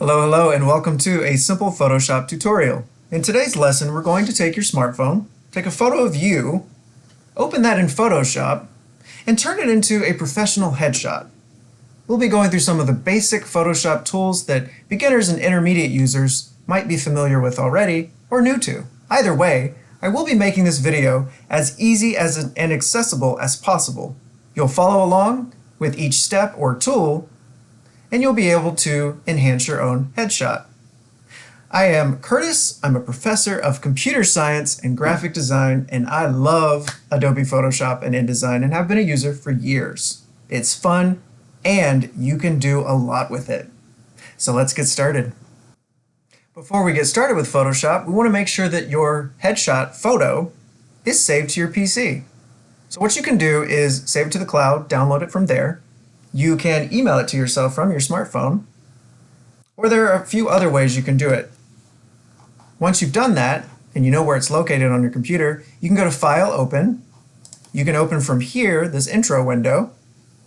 Hello, and welcome to a simple Photoshop tutorial. In today's lesson, we're going to take your smartphone, take a photo of you, open that in Photoshop, and turn it into a professional headshot. We'll be going through some of the basic Photoshop tools that beginners and intermediate users might be familiar with already or new to. Either way, I will be making this video as easy and accessible as possible. You'll follow along with each step or tool, and you'll be able to enhance your own headshot. I am Curtis. I'm a professor of computer science and graphic design, and I love Adobe Photoshop and InDesign and have been a user for years. It's fun, and you can do a lot with it. So let's get started. Before we get started with Photoshop, we want to make sure that your headshot photo is saved to your PC. So what you can do is save it to the cloud, download it from there. You can email it to yourself from your smartphone, or there are a few other ways you can do it. Once you've done that, and you know where it's located on your computer, you can go to File, Open. You can open from here, this intro window,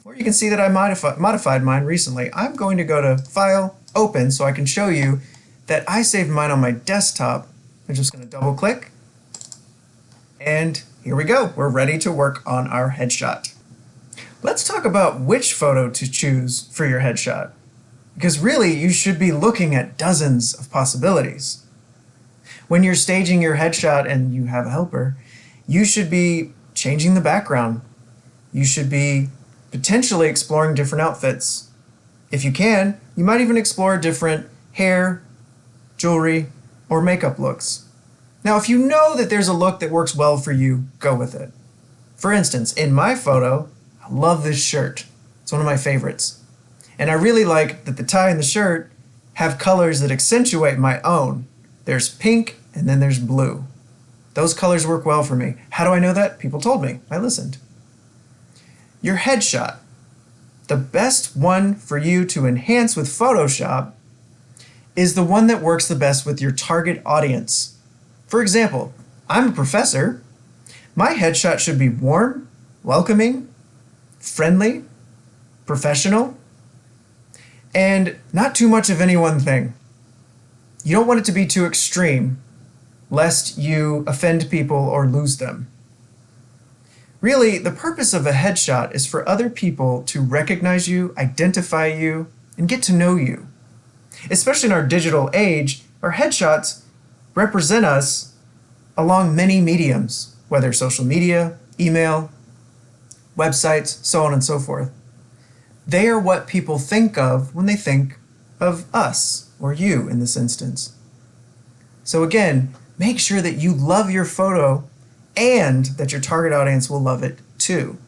or you can see that I modified mine recently. I'm going to go to File, Open, so I can show you that I saved mine on my desktop. I'm just going to double click, and here we go. We're ready to work on our headshot. Let's talk about which photo to choose for your headshot, because really you should be looking at dozens of possibilities. When you're staging your headshot and you have a helper, you should be changing the background. You should be potentially exploring different outfits. If you can, you might even explore different hair, jewelry, or makeup looks. Now, if you know that there's a look that works well for you, go with it. For instance, in my photo, I love this shirt. It's one of my favorites. And I really like that the tie and the shirt have colors that accentuate my own. There's pink and then there's blue. Those colors work well for me. How do I know that? People told me. I listened. Your headshot. The best one for you to enhance with Photoshop is the one that works the best with your target audience. For example, I'm a professor. My headshot should be warm, welcoming, friendly, professional, and not too much of any one thing. You don't want it to be too extreme, lest you offend people or lose them. Really, the purpose of a headshot is for other people to recognize you, identify you, and get to know you. Especially in our digital age, our headshots represent us along many mediums, whether social media, email, websites, so on and so forth. They are what people think of when they think of us, or you in this instance. So again, make sure that you love your photo and that your target audience will love it too.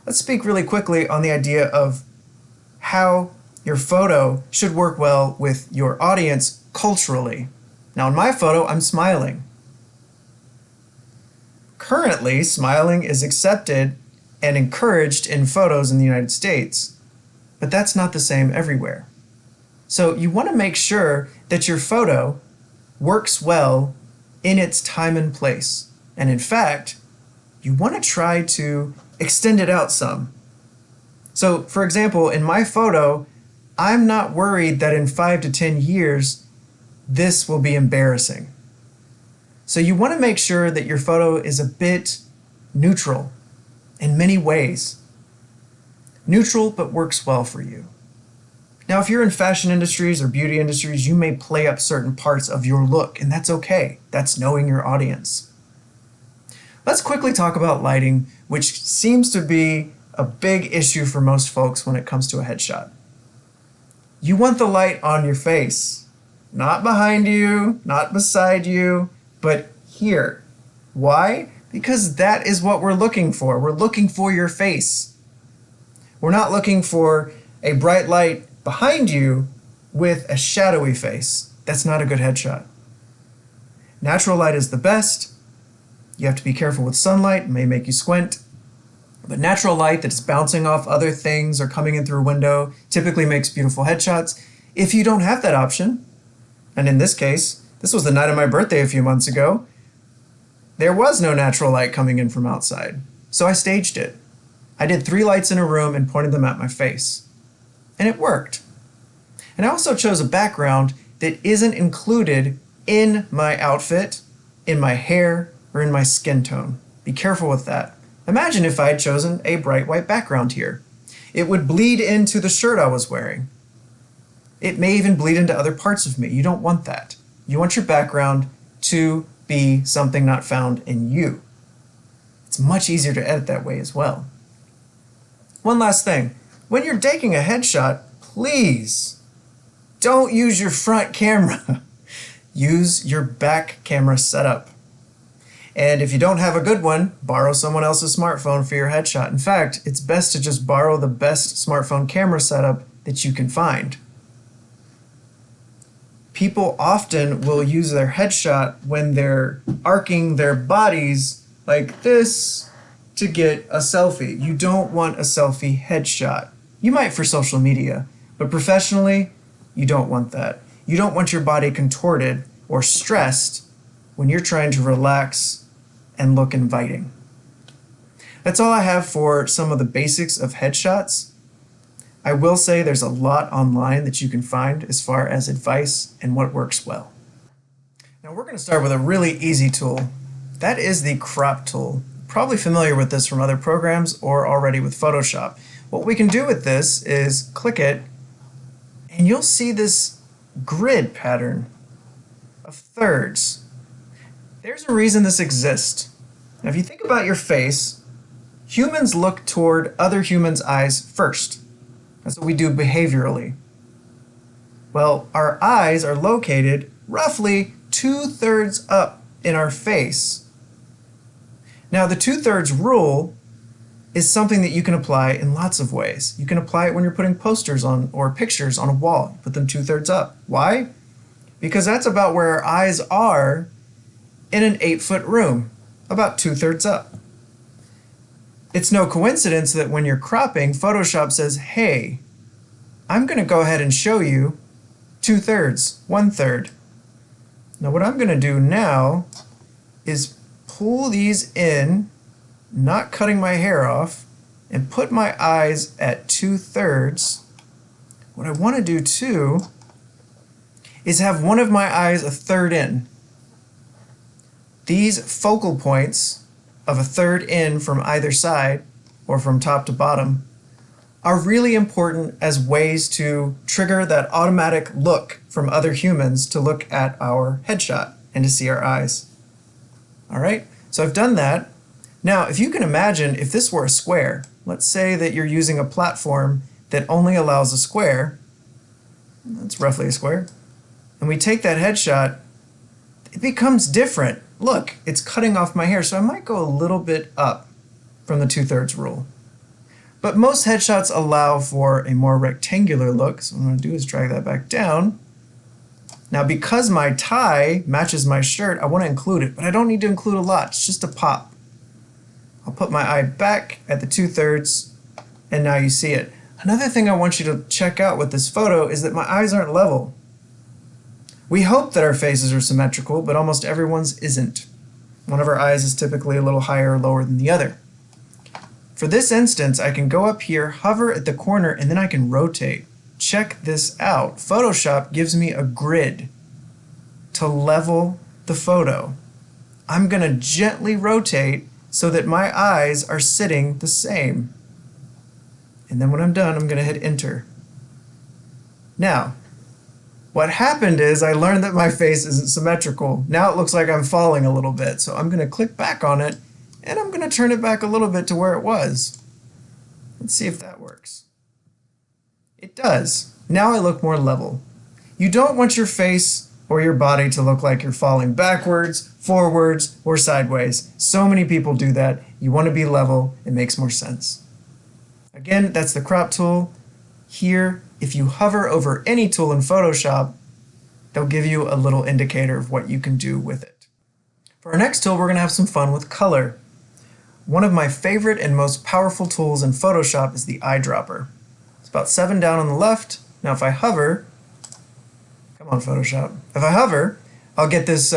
Let's speak really quickly on the idea of how your photo should work well with your audience culturally. Now in my photo, I'm smiling. Currently, smiling is accepted and encouraged in photos in the United States, but that's not the same everywhere. So you want to make sure that your photo works well in its time and place. And in fact, you want to try to extend it out some. So for example, in my photo, I'm not worried that in 5 to 10 years, this will be embarrassing. So you want to make sure that your photo is a bit neutral in many ways. Neutral, but works well for you. Now, if you're in fashion industries or beauty industries, you may play up certain parts of your look, and that's okay. That's knowing your audience. Let's quickly talk about lighting, which seems to be a big issue for most folks when it comes to a headshot. You want the light on your face, not behind you, not beside you, but here. Why? Because that is what we're looking for. We're looking for your face. We're not looking for a bright light behind you with a shadowy face. That's not a good headshot. Natural light is the best. You have to be careful with sunlight, it may make you squint. But natural light that's bouncing off other things or coming in through a window typically makes beautiful headshots. If you don't have that option, and in this case, this was the night of my birthday a few months ago, there was no natural light coming in from outside, so I staged it. I did 3 lights in a room and pointed them at my face. And it worked. And I also chose a background that isn't included in my outfit, in my hair, or in my skin tone. Be careful with that. Imagine if I had chosen a bright white background here. It would bleed into the shirt I was wearing. It may even bleed into other parts of me. You don't want that. You want your background to be something not found in you. It's much easier to edit that way as well. One last thing. When you're taking a headshot, please don't use your front camera. Use your back camera setup. And if you don't have a good one, borrow someone else's smartphone for your headshot. In fact, it's best to just borrow the best smartphone camera setup that you can find. People often will use their headshot when they're arcing their bodies like this to get a selfie. You don't want a selfie headshot. You might for social media, but professionally, you don't want that. You don't want your body contorted or stressed when you're trying to relax and look inviting. That's all I have for some of the basics of headshots. I will say there's a lot online that you can find as far as advice and what works well. Now we're going to start with a really easy tool. That is the crop tool. Probably familiar with this from other programs or already with Photoshop. What we can do with this is click it and you'll see this grid pattern of thirds. There's a reason this exists. Now if you think about your face, humans look toward other humans' eyes first. That's what we do behaviorally. Well, our eyes are located roughly 2/3 up in our face. Now, the 2/3 rule is something that you can apply in lots of ways. You can apply it when you're putting posters on or pictures on a wall. Put them 2/3 up. Why? Because that's about where our eyes are in an 8-foot room, about 2/3 up. It's no coincidence that when you're cropping, Photoshop says, hey, I'm going to go ahead and show you 2/3, 1/3. Now what I'm going to do now is pull these in, not cutting my hair off, and put my eyes at 2/3. What I want to do too is have one of my eyes a third in. These focal points of a third in from either side, or from top to bottom, are really important as ways to trigger that automatic look from other humans to look at our headshot and to see our eyes. All right, so I've done that. Now, if you can imagine, if this were a square, let's say that you're using a platform that only allows a square, that's roughly a square, and we take that headshot, it becomes different. Look, it's cutting off my hair, so I might go a little bit up from the 2/3 rule. But most headshots allow for a more rectangular look, so what I'm going to do is drag that back down. Now because my tie matches my shirt, I want to include it, but I don't need to include a lot, it's just a pop. I'll put my eye back at the 2/3, and now you see it. Another thing I want you to check out with this photo is that my eyes aren't level. We hope that our faces are symmetrical, but almost everyone's isn't. One of our eyes is typically a little higher or lower than the other. For this instance, I can go up here, hover at the corner, and then I can rotate. Check this out. Photoshop gives me a grid to level the photo. I'm going to gently rotate so that my eyes are sitting the same. And then when I'm done, I'm going to hit enter. Now, what happened is I learned that my face isn't symmetrical. Now it looks like I'm falling a little bit. So I'm going to click back on it and I'm going to turn it back a little bit to where it was. Let's see if that works. It does. Now I look more level. You don't want your face or your body to look like you're falling backwards, forwards, or sideways. So many people do that. You want to be level. It makes more sense. Again, that's the crop tool. Here, if you hover over any tool in Photoshop, they'll give you a little indicator of what you can do with it. For our next tool, we're going to have some fun with color. One of my favorite and most powerful tools in Photoshop is the Eyedropper. It's about 7 down on the left. Now if I hover, come on Photoshop, if I hover, I'll get this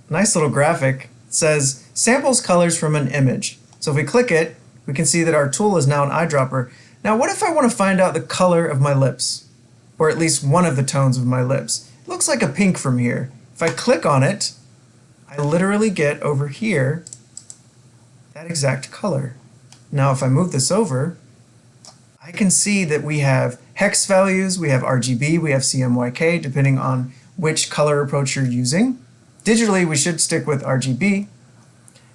nice little graphic. It says samples colors from an image. So if we click it, we can see that our tool is now an eyedropper. Now what if I want to find out the color of my lips or at least one of the tones of my lips. It looks like a pink from here. If I click on it, I literally get over here that exact color. Now if I move this over, I can see that we have hex values, we have RGB, we have CMYK, depending on which color approach you're using. Digitally, we should stick with RGB.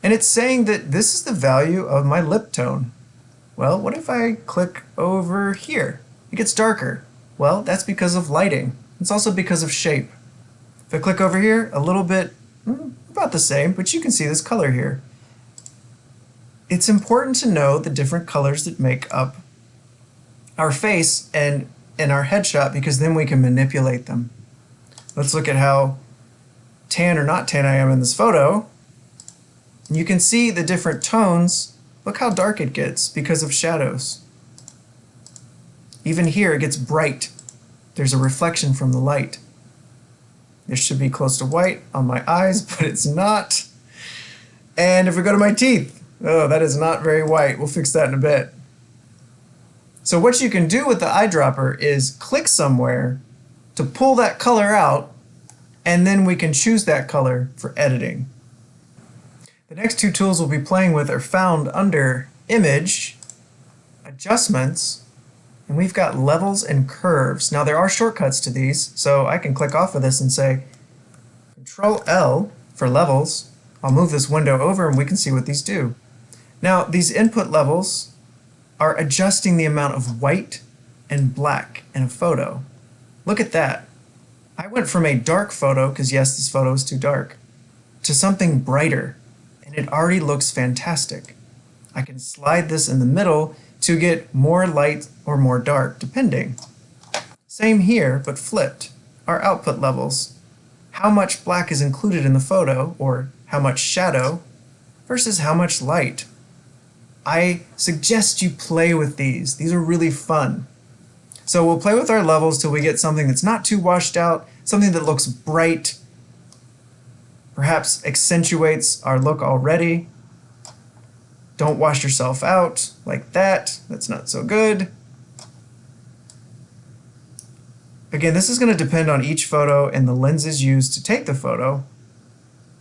And it's saying that this is the value of my lip tone. Well, what if I click over here? It gets darker. Well, that's because of lighting. It's also because of shape. If I click over here, a little bit, about the same, but you can see this color here. It's important to know the different colors that make up our face and our headshot, because then we can manipulate them. Let's look at how tan or not tan I am in this photo. You can see the different tones. Look how dark it gets because of shadows. Even here it gets bright. There's a reflection from the light. This should be close to white on my eyes, but it's not. And if we go to my teeth, oh, that is not very white. We'll fix that in a bit. So what you can do with the eyedropper is click somewhere to pull that color out, and then we can choose that color for editing. The next two tools we'll be playing with are found under Image, Adjustments, and we've got Levels and Curves. Now there are shortcuts to these, so I can click off of this and say Control L for levels. I'll move this window over and we can see what these do. Now these input levels are adjusting the amount of white and black in a photo. Look at that. I went from a dark photo, because yes, this photo is too dark, to something brighter, and it already looks fantastic. I can slide this in the middle to get more light or more dark, depending. Same here, but flipped. Our output levels. How much black is included in the photo, or how much shadow, versus how much light. I suggest you play with these. These are really fun. So we'll play with our levels till we get something that's not too washed out, something that looks bright, perhaps accentuates our look already. Don't wash yourself out like that. That's not so good. Again, this is going to depend on each photo and the lenses used to take the photo.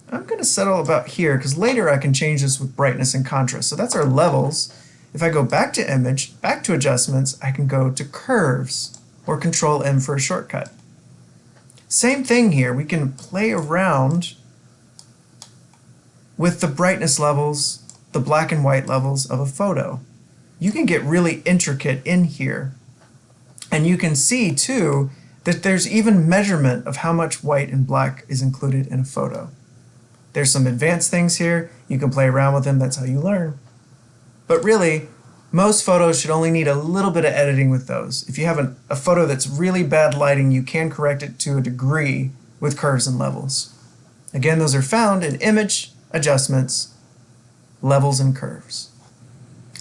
I'm going to settle about here because later I can change this with brightness and contrast. So that's our levels. If I go back to Image, back to Adjustments, I can go to Curves or Control M for a shortcut. Same thing here. We can play around with the brightness levels, the black and white levels of a photo. You can get really intricate in here. And you can see too that there's even measurement of how much white and black is included in a photo. There's some advanced things here. You can play around with them. That's how you learn. But really, most photos should only need a little bit of editing with those. If you have a photo that's really bad lighting, you can correct it to a degree with curves and levels. Again, those are found in Image, Adjustments, Levels, and Curves.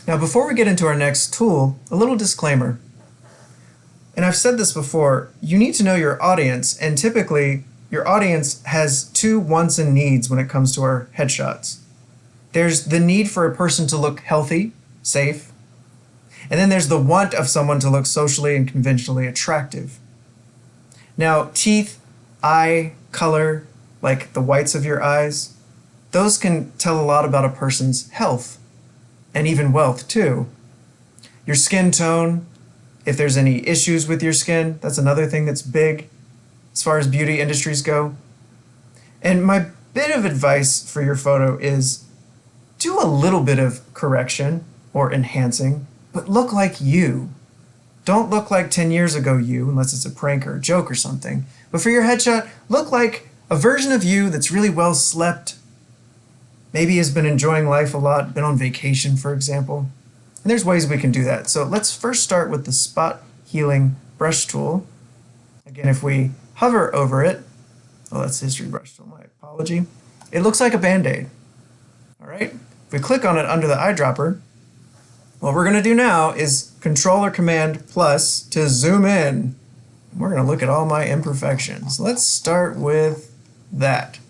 Now, before we get into our next tool, a little disclaimer. And I've said this before, you need to know your audience, and typically, your audience has two wants and needs when it comes to our headshots. There's the need for a person to look healthy, safe, and then there's the want of someone to look socially and conventionally attractive. Now, teeth, eye, color, like the whites of your eyes, those can tell a lot about a person's health, and even wealth too. Your skin tone, if there's any issues with your skin, that's another thing that's big as far as beauty industries go. And my bit of advice for your photo is do a little bit of correction or enhancing, but look like you. Don't look like 10 years ago you, unless it's a prank or a joke or something. But for your headshot, look like a version of you that's really well slept, maybe has been enjoying life a lot, been on vacation, for example. And there's ways we can do that. So let's first start with the Spot Healing Brush Tool. Again, if we hover over it, oh, that's History Brush Tool, my apology. It looks like a Band-Aid. All right, if we click on it under the eyedropper, what we're gonna do now is Control or Command plus to zoom in. We're gonna look at all my imperfections. Let's start with that.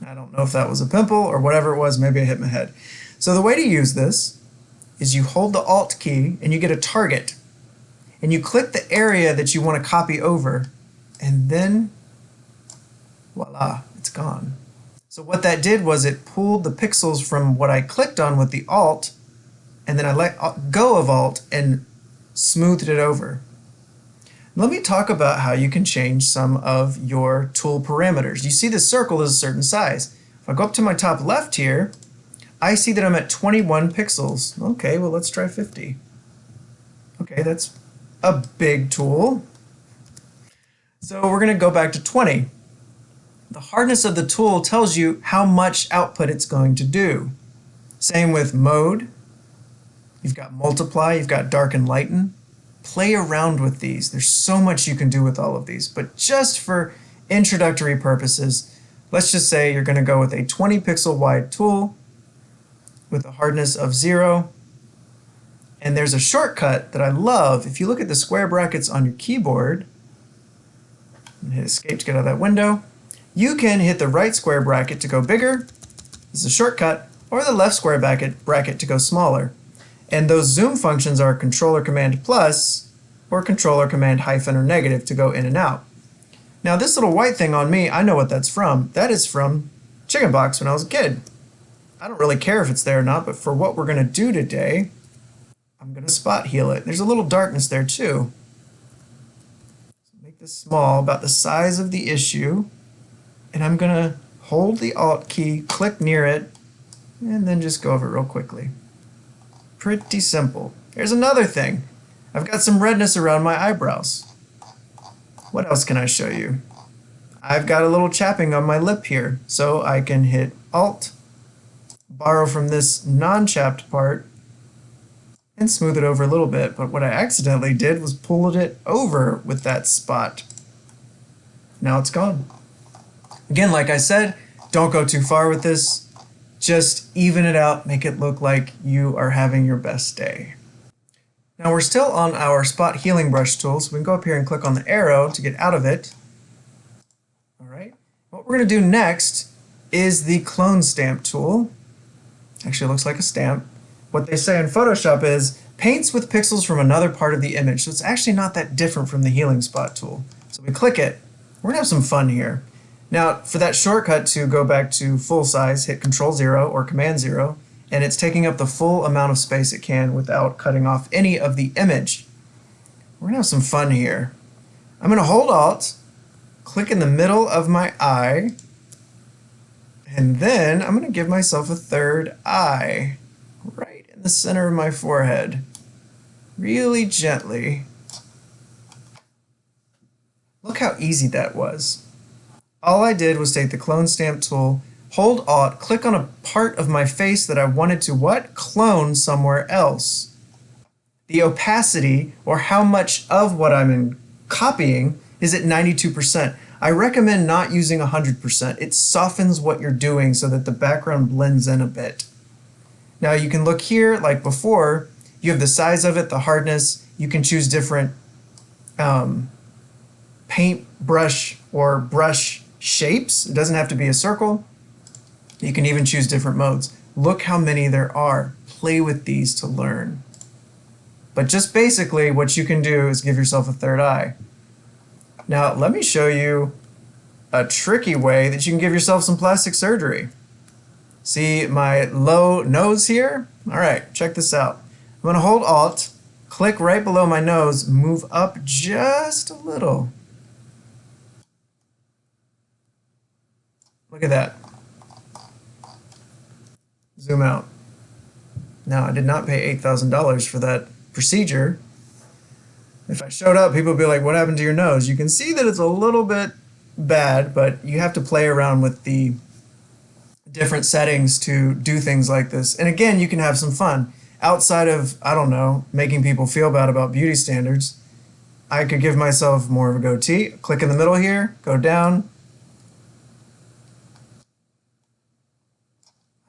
I don't know if that was a pimple or whatever it was, maybe I hit my head. So the way to use this is you hold the Alt key and you get a target. and you click the area that you want to copy over, and then voila, it's gone. So what that did was it pulled the pixels from what I clicked on with the Alt, and then I let go of Alt and smoothed it over. Let me talk about how you can change some of your tool parameters. You see the circle is a certain size. If I go up to my top left here, I see that I'm at 21 pixels. Okay, well let's try 50. Okay, that's a big tool. So we're going to go back to 20. The hardness of the tool tells you how much output it's going to do. Same with mode. You've got multiply, you've got dark and lighten. Play around with these. There's so much you can do with all of these, but just for introductory purposes, let's just say you're going to go with a 20 pixel wide tool with a hardness of 0. And there's a shortcut that I love. If you look at the square brackets on your keyboard, and hit escape to get out of that window, you can hit the right square bracket to go bigger, this is a shortcut, or the left square bracket to go smaller. And those zoom functions are controller command plus or controller command hyphen or negative to go in and out. Now this little white thing on me, I know what that's from. That is from Chickenpox when I was a kid. I don't really care if it's there or not, but for what we're going to do today, I'm going to spot heal it. There's a little darkness there too. So make this small, about the size of the issue, and I'm going to hold the Alt key, click near it, and then just go over it real quickly. Pretty simple. Here's another thing. I've got some redness around my eyebrows. What else can I show you? I've got a little chapping on my lip here, so I can hit Alt, borrow from this non-chapped part, and smooth it over a little bit. But what I accidentally did was pulled it over with that spot. Now it's gone. Again, like I said, don't go too far with this. Just even it out, make it look like you are having your best day. Now we're still on our spot healing brush tool, so we can go up here and click on the arrow to get out of it. All right. What we're going to do next is the clone stamp tool. Actually, it looks like a stamp. What they say in Photoshop is paints with pixels from another part of the image, so it's actually not that different from the healing spot tool. So we click it. We're going to have some fun here. Now, for that shortcut to go back to full size, hit Control 0 or Command 0, and it's taking up the full amount of space it can without cutting off any of the image. We're going to have some fun here. I'm going to hold Alt, click in the middle of my eye, and then I'm going to give myself a third eye right in the center of my forehead. Really gently. Look how easy that was. All I did was take the clone stamp tool, hold Alt, click on a part of my face that I wanted to what? Clone somewhere else. The opacity, or how much of what I'm copying, is at 92%. I recommend not using 100%. It softens what you're doing so that the background blends in a bit. Now you can look here like before, you have the size of it, the hardness, you can choose different paint brush or brush shapes. It doesn't have to be a circle. You can even choose different modes. Look how many there are. Play with these to learn. But just basically what you can do is give yourself a third eye. Now let me show you a tricky way that you can give yourself some plastic surgery. See my low nose here? Alright, check this out. I'm going to hold Alt, click right below my nose, move up just a little. Look at that. Zoom out. Now, I did not pay $8,000 for that procedure. If I showed up, people would be like, what happened to your nose? You can see that it's a little bit bad, but you have to play around with the different settings to do things like this. And again, you can have some fun. Outside of, I don't know, making people feel bad about beauty standards, I could give myself more of a goatee. Click in the middle here, go down.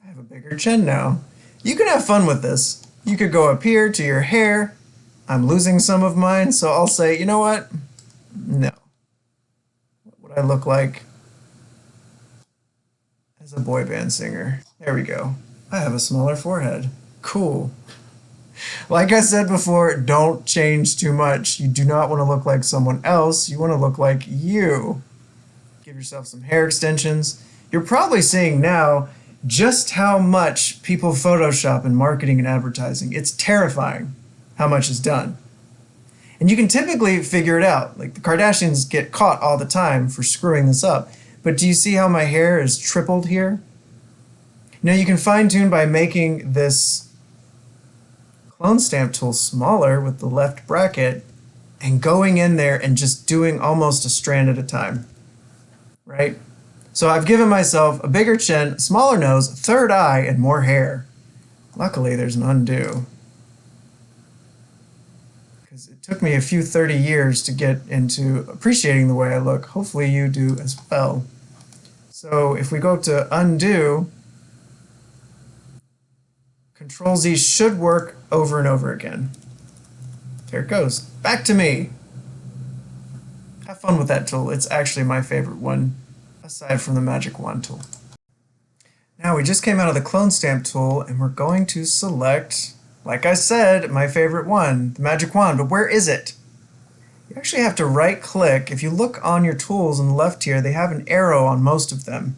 I have a bigger chin now. You can have fun with this. You could go up here to your hair. I'm losing some of mine, so I'll say, you know what? No. What would I look like a boy band singer? There we go. I have a smaller forehead. Cool. Like I said before, don't change too much. You do not want to look like someone else. You want to look like you. Give yourself some hair extensions. You're probably seeing now just how much people Photoshop in marketing and advertising. It's terrifying how much is done. And you can typically figure it out. Like the Kardashians get caught all the time for screwing this up. But do you see how my hair is tripled here? Now you can fine tune by making this clone stamp tool smaller with the left bracket and going in there and just doing almost a strand at a time, right? So I've given myself a bigger chin, smaller nose, third eye, and more hair. Luckily there's an undo, because it took me a few 30 years to get into appreciating the way I look. Hopefully you do as well. So if we go to undo, Control Z should work over and over again. There it goes. Back to me. Have fun with that tool. It's actually my favorite one, aside from the Magic Wand tool. Now we just came out of the Clone Stamp tool, and we're going to select, like I said, my favorite one, the Magic Wand. But where is it? You actually have to right-click. If you look on your tools on the left here, they have an arrow on most of them.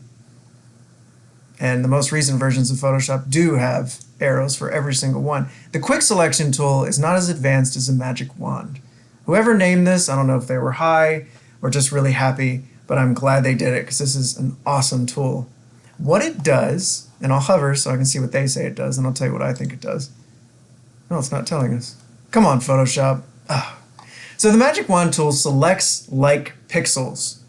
And the most recent versions of Photoshop do have arrows for every single one. The quick selection tool is not as advanced as a Magic Wand. Whoever named this, I don't know if they were high or just really happy, but I'm glad they did it because this is an awesome tool. What it does, and I'll hover so I can see what they say it does, and I'll tell you what I think it does. No, it's not telling us. Come on, Photoshop. Ah. So the Magic Wand tool selects like pixels.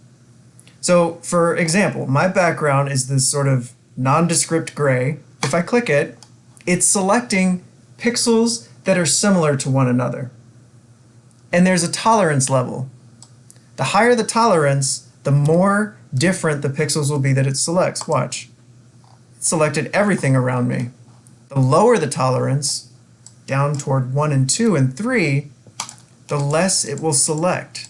So for example, my background is this sort of nondescript gray. If I click it, it's selecting pixels that are similar to one another. And there's a tolerance level. The higher the tolerance, the more different the pixels will be that it selects. Watch. It selected everything around me. The lower the tolerance, down toward 1 and 2 and 3, the less it will select.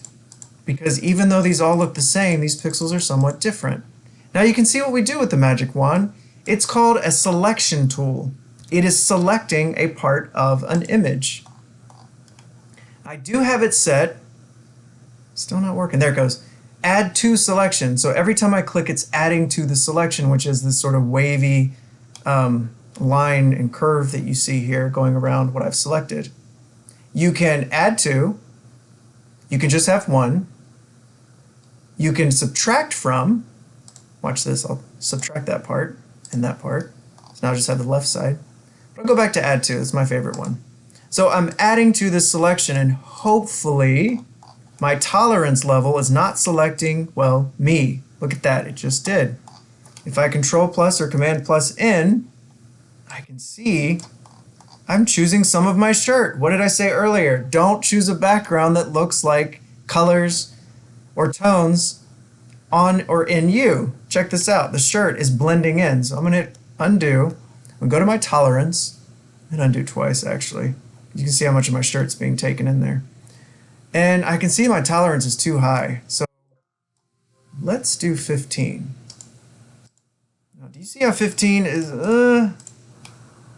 Because even though these all look the same, these pixels are somewhat different. Now you can see what we do with the Magic Wand. It's called a selection tool. It is selecting a part of an image. I do have it set, still not working, there it goes. Add to selection. So every time I click, it's adding to the selection, which is this sort of wavy line and curve that you see here going around what I've selected. You can add to, you can just have one, you can subtract from, watch this, I'll subtract that part and that part. So now I just have the left side. But I'll go back to add to, it's my favorite one. So I'm adding to this selection, and hopefully my tolerance level is not selecting, well, me. Look at that, it just did. If I Control plus or Command plus in, I can see I'm choosing some of my shirt. What did I say earlier? Don't choose a background that looks like colors or tones on or in you. Check this out. The shirt is blending in. So I'm going to hit undo. I'm going to go to my tolerance and undo twice actually. You can see how much of my shirt's being taken in there. And I can see my tolerance is too high. So let's do 15. Now, do you see how 15 is,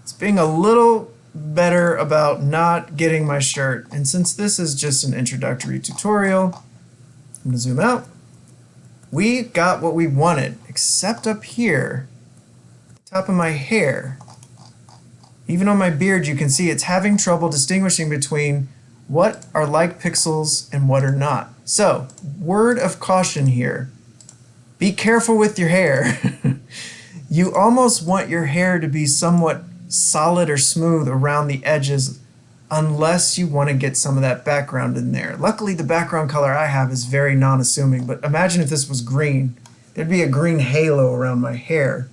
it's being a little better about not getting my shirt. And since this is just an introductory tutorial, I'm going to zoom out. We got what we wanted, except up here, the top of my hair. Even on my beard, you can see it's having trouble distinguishing between what are like pixels and what are not. So, word of caution here. Be careful with your hair. You almost want your hair to be somewhat solid or smooth around the edges unless you want to get some of that background in there. Luckily, the background color I have is very non-assuming, but imagine if this was green. There'd be a green halo around my hair.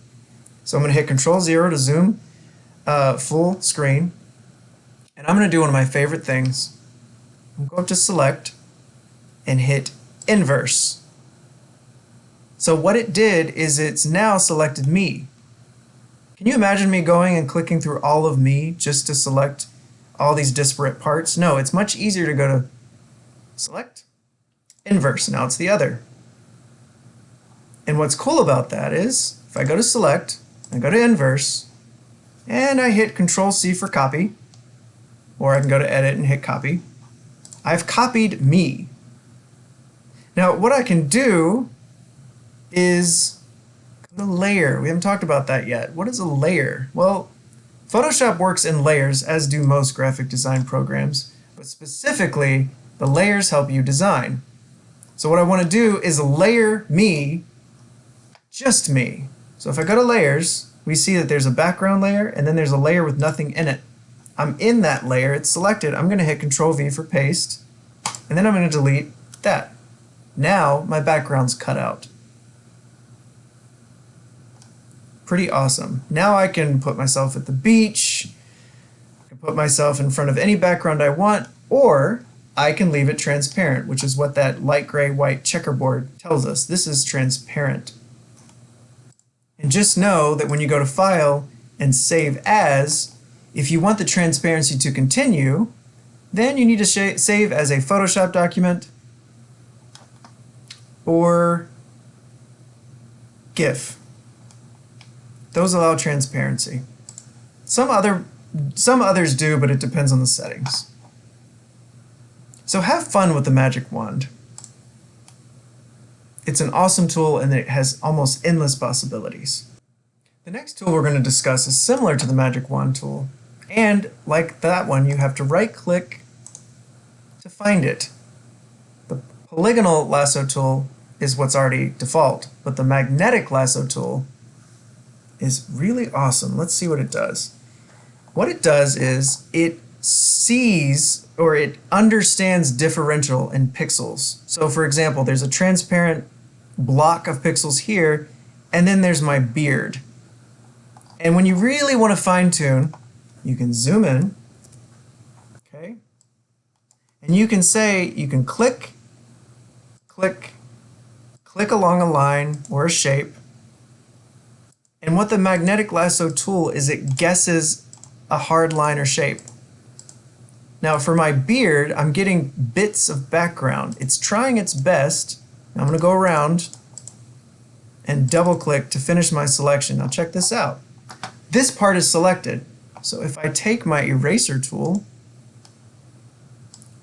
So I'm going to hit Control-0 to zoom full screen. And I'm going to do one of my favorite things. I'm going to go up to Select and hit Inverse. So what it did is it's now selected me. Can you imagine me going and clicking through all of me just to select all these disparate parts? No, it's much easier to go to Select, Inverse. Now it's the other. And what's cool about that is if I go to Select, I go to Inverse, and I hit Control-C for copy, or I can go to edit and hit copy. I've copied me. Now what I can do is go to layer. We haven't talked about that yet. What is a layer? Well, Photoshop works in layers, as do most graphic design programs, but specifically the layers help you design. So what I want to do is layer me, just me. So if I go to layers, we see that there's a background layer and then there's a layer with nothing in it. I'm in that layer, it's selected. I'm going to hit Control V for paste, and then I'm going to delete that. Now my background's cut out. Pretty awesome. Now I can put myself at the beach, I can put myself in front of any background I want, or I can leave it transparent, which is what that light gray white checkerboard tells us. This is transparent. And just know that when you go to File and Save As, if you want the transparency to continue, then you need to save as a Photoshop document or GIF. Those allow transparency. Some others do, but it depends on the settings. So have fun with the Magic Wand. It's an awesome tool and it has almost endless possibilities. The next tool we're going to discuss is similar to the Magic Wand tool, and like that one, you have to right-click to find it. The polygonal lasso tool is what's already default, but the magnetic lasso tool is really awesome. Let's see what it does. What it does is it sees, or it understands, differential in pixels. So for example, there's a transparent block of pixels here, and then there's my beard. And when you really want to fine-tune, you can zoom in, okay? And you can say, you can click along a line or a shape. And what the magnetic lasso tool is, it guesses a hard line or shape. Now for my beard, I'm getting bits of background. It's trying its best. I'm going to go around and double click to finish my selection. Now check this out. This part is selected. So if I take my eraser tool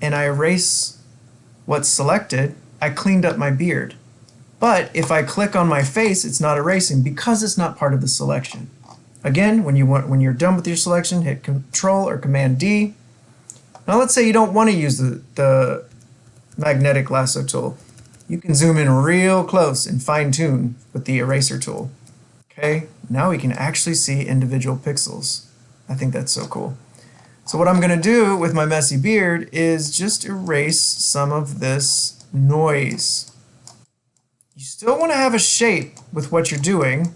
and I erase what's selected, I cleaned up my beard. But if I click on my face, it's not erasing because it's not part of the selection. Again, when you're done with your selection, hit Control or Command D. Now let's say you don't want to use the magnetic lasso tool. You can zoom in real close and fine tune with the eraser tool. Okay, now we can actually see individual pixels. I think that's so cool. So what I'm going to do with my messy beard is just erase some of this noise. You still want to have a shape with what you're doing,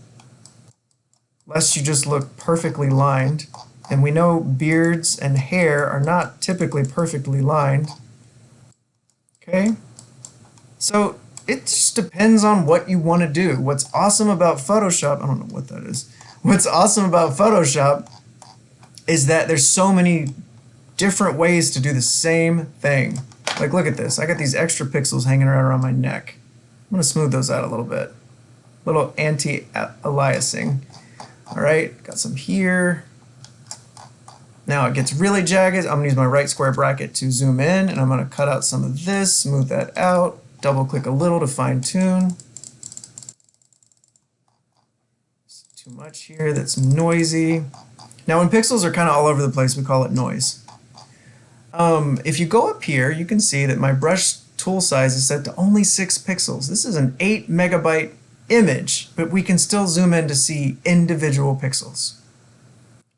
lest you just look perfectly lined. And we know beards and hair are not typically perfectly lined. Okay? So it just depends on what you want to do. What's awesome about Photoshop, I don't know what that is. What's awesome about Photoshop is that there's so many different ways to do the same thing. Like look at this. I got these extra pixels hanging around my neck. I'm going to smooth those out a little bit. A little anti-aliasing. Alright, got some here. Now it gets really jagged. I'm going to use my right square bracket to zoom in, and I'm going to cut out some of this, smooth that out, double click a little to fine tune. Too much here, that's noisy. Now when pixels are kind of all over the place, we call it noise. If you go up here, you can see that my brush tool size is set to only 6 pixels. This is an 8 megabyte image, but we can still zoom in to see individual pixels.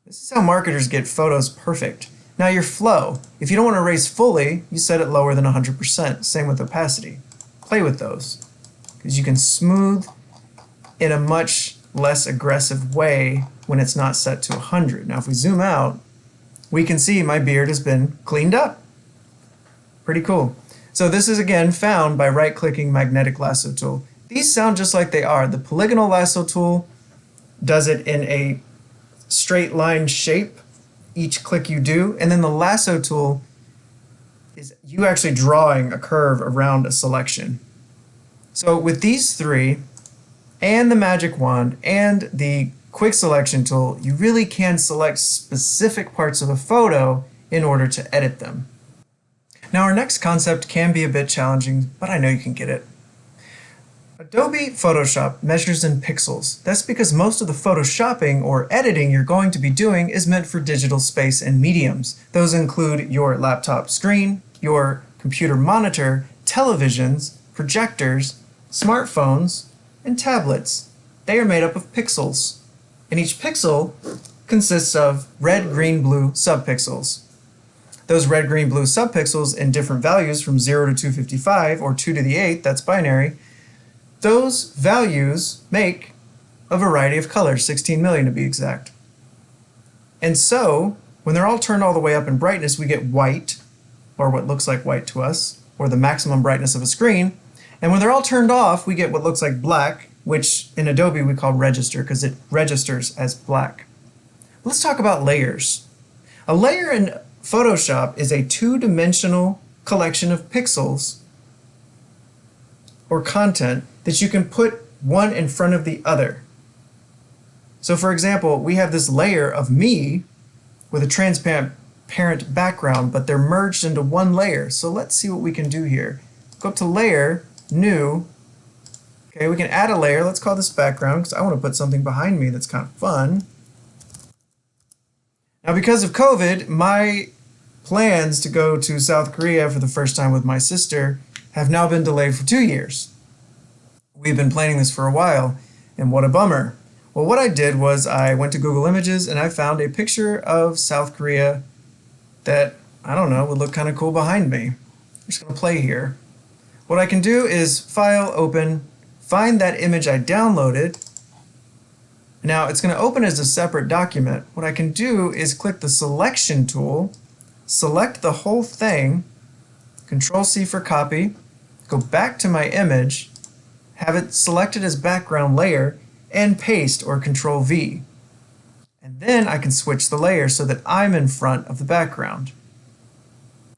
This is how marketers get photos perfect. Now your flow, if you don't want to erase fully, you set it lower than 100%. Same with opacity. Play with those, because you can smooth in a much less aggressive way when it's not set to 100. Now if we zoom out, we can see my beard has been cleaned up. Pretty cool. So this is again found by right-clicking magnetic lasso tool. These sound just like they are. The polygonal lasso tool does it in a straight line shape, each click you do, and then the lasso tool is you actually drawing a curve around a selection. So with these three, and the magic wand, and the quick selection tool, you really can select specific parts of a photo in order to edit them. Now our next concept can be a bit challenging, but I know you can get it. Adobe Photoshop measures in pixels. That's because most of the photoshopping or editing you're going to be doing is meant for digital space and mediums. Those include your laptop screen, your computer monitor, televisions, projectors, smartphones, and tablets. They are made up of pixels, and each pixel consists of red, green, blue subpixels. Those red, green, blue subpixels in different values from 0 to 255 or 2 to the 8, that's binary, those values make a variety of colors, 16 million to be exact. And so, when they're all turned all the way up in brightness, we get white, or what looks like white to us, or the maximum brightness of a screen. And when they're all turned off, we get what looks like black, which in Adobe we call register because it registers as black. Let's talk about layers. A layer in Photoshop is a two-dimensional collection of pixels or content that you can put one in front of the other. So for example, we have this layer of me with a transparent background, but they're merged into one layer. So let's see what we can do here. Go up to Layer, New. Okay, we can add a layer. Let's call this background because I want to put something behind me that's kind of fun. Now because of COVID, my plans to go to South Korea for the first time with my sister have now been delayed for 2 years. We've been planning this for a while, and what a bummer. Well, what I did was I went to Google Images and I found a picture of South Korea that, I don't know, would look kind of cool behind me. I'm just going to play here. What I can do is File, Open, find that image I downloaded. Now it's going to open as a separate document. What I can do is click the Selection tool, select the whole thing, Control-C for copy, go back to my image, have it selected as background layer, and paste or Control-V. And then I can switch the layer so that I'm in front of the background.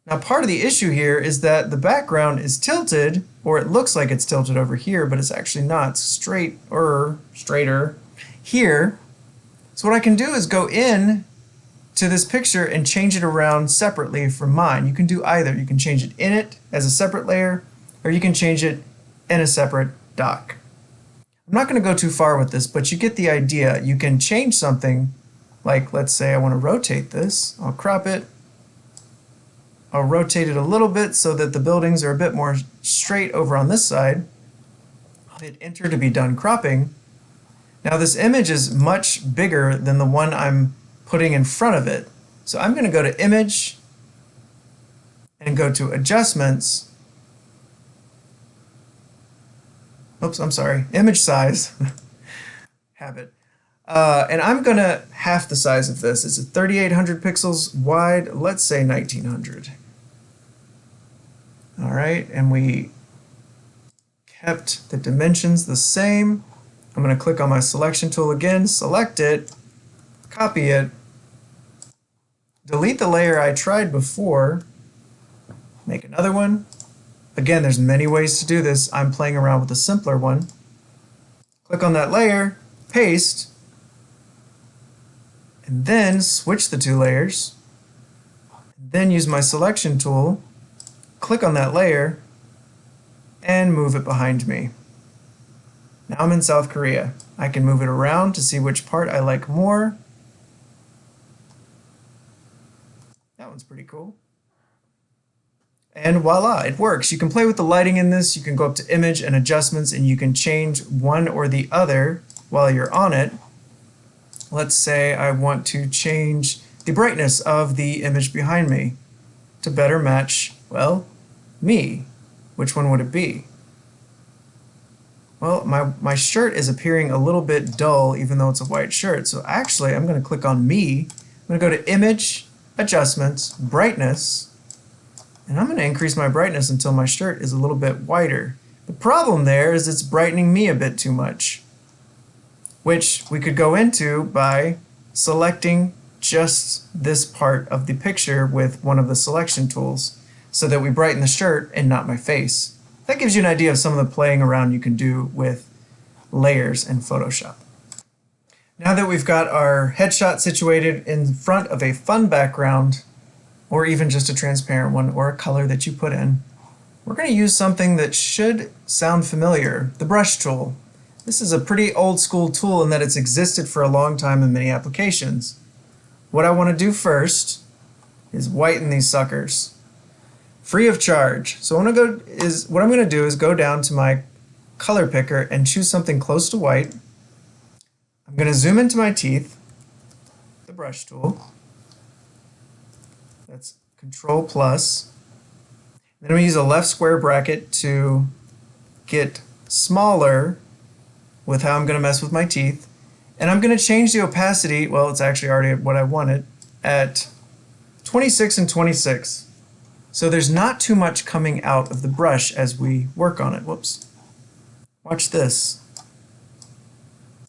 Now part of the issue here is that the background is tilted, or it looks like it's tilted over here, but it's actually not. It's straighter here. So what I can do is go in to this picture and change it around separately from mine. You can do either. You can change it in it as a separate layer, or you can change it in a separate dock. I'm not going to go too far with this, but you get the idea. You can change something, like let's say I want to rotate this. I'll crop it. I'll rotate it a little bit so that the buildings are a bit more straight over on this side. I'll hit Enter to be done cropping. Now this image is much bigger than the one I'm putting in front of it. So I'm going to go to Image and go to Adjustments. Oops, I'm sorry, Image Size. Habit. And I'm going to half the size of this. It's 3,800 pixels wide. Let's say 1,900. All right, and we kept the dimensions the same. I'm going to click on my selection tool again, select it, copy it, delete the layer I tried before, make another one. Again, there's many ways to do this. I'm playing around with a simpler one. Click on that layer, paste, and then switch the two layers. Then use my selection tool, click on that layer, and move it behind me. Now I'm in South Korea. I can move it around to see which part I like more. That one's pretty cool. And voila, it works. You can play with the lighting in this. You can go up to Image and Adjustments, and you can change one or the other while you're on it. Let's say I want to change the brightness of the image behind me to better match, well, me. Which one would it be? Well, my shirt is appearing a little bit dull even though it's a white shirt. So actually, I'm going to click on me. I'm going to go to Image, Adjustments, Brightness, and I'm going to increase my brightness until my shirt is a little bit whiter. The problem there is it's brightening me a bit too much, which we could go into by selecting just this part of the picture with one of the selection tools so that we brighten the shirt and not my face. That gives you an idea of some of the playing around you can do with layers in Photoshop. Now that we've got our headshot situated in front of a fun background, or even just a transparent one, or a color that you put in. We're going to use something that should sound familiar, the brush tool. This is a pretty old school tool in that it's existed for a long time in many applications. What I want to do first is whiten these suckers, free of charge. So what I'm going to do is go down to my color picker and choose something close to white. I'm going to zoom into my teeth, the brush tool. That's Control plus. Then I'm going to use a left square bracket to get smaller with how I'm going to mess with my teeth. And I'm going to change the opacity, well, it's actually already at what I wanted, at 26 and 26. So there's not too much coming out of the brush as we work on it. Whoops. Watch this.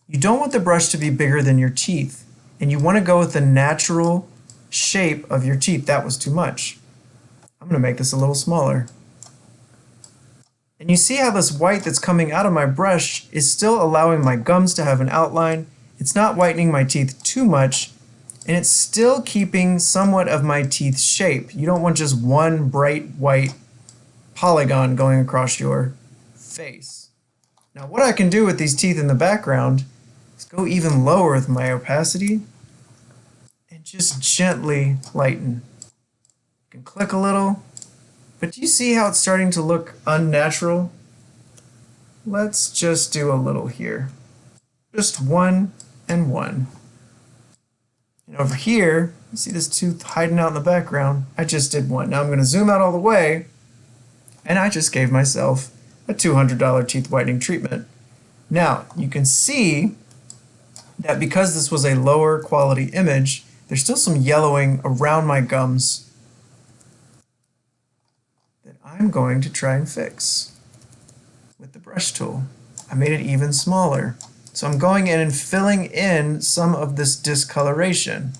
You don't want the brush to be bigger than your teeth, and you want to go with the natural shape of your teeth. That was too much. I'm going to make this a little smaller. And you see how this white that's coming out of my brush is still allowing my gums to have an outline. It's not whitening my teeth too much, and it's still keeping somewhat of my teeth shape. You don't want just one bright white polygon going across your face. Now what I can do with these teeth in the background is go even lower with my opacity and just gently lighten. You can click a little, but do you see how it's starting to look unnatural? Let's just do a little here. Just one and one. And over here, you see this tooth hiding out in the background? I just did one. Now I'm going to zoom out all the way, and I just gave myself a $200 teeth whitening treatment. Now, you can see that because this was a lower quality image, there's still some yellowing around my gums that I'm going to try and fix with the brush tool. I made it even smaller. So I'm going in and filling in some of this discoloration.